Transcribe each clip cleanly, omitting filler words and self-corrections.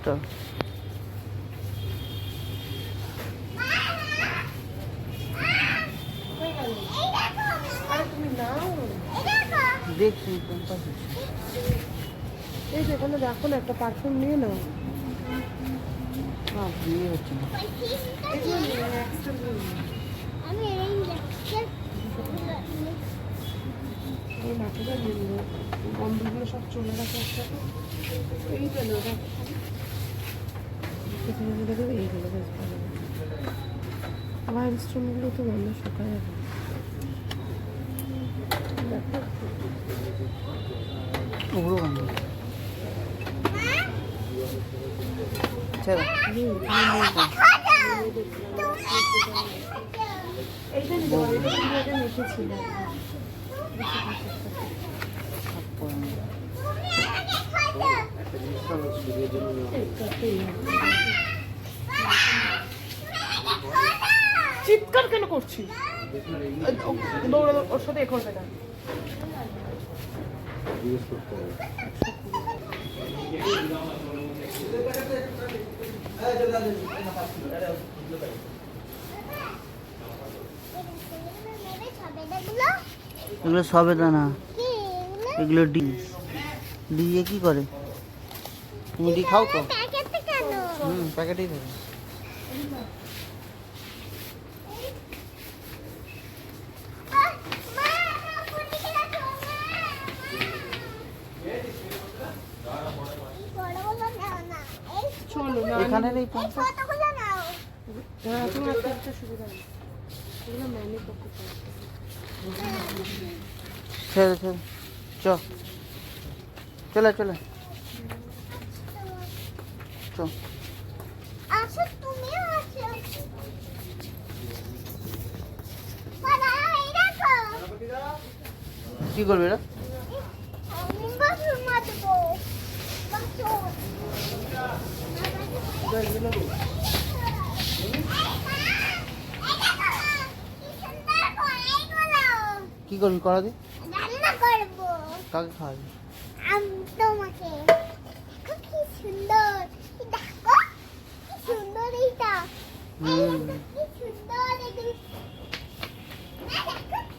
তো দেখছি এই যে কোনো দেখো না, একটা পারফিউম নিয়ে নাও। বিয়ে হচ্ছে না। বন্ধুগুলো সব চলে গেছে একসাথে। এইটা না দেখো, এইগুলো বেশ ভালো। আমার ইনস্ট্রুমেন্টগুলো তো বন্ধ শুকায় যাবে। ওগুলো বন্ধ এইটা নিতে পারো, এটা মেখেছিল। চিৎকার কেন করছিস? দৌড়ে ওর সাথে এ করবে না। এগুলো সবেদা না, এগুলো ডিম। দিয়ে কি করে? তুমি ডি খাও তো? প্যাকেটেই থাকে। চলো না, এখানে নেই পঞ্চাশ। হ্যাঁ তোমার একটা সুবিধা নেই, এগুলো ম্যানেজ করতে পারবে। ছেড়ে ছেড়ে চলে চলে চ। কি করবে এরা? কি করবি করা দি? রান্না করব। কাকে খাওয়াবি? তোমাকে। কি সুন্দর, দেখো কি সুন্দর এইটা। কি সুন্দর দেখো,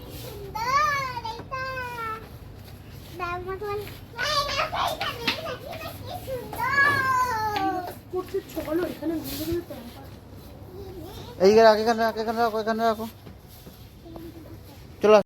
কি সুন্দর এইটা। দাও মতন। কি সুন্দর করছিস? চলো এখানে ঘুরে ঘুরে এইখানে রাখো, এখানে রাখো, এখানে রাখো।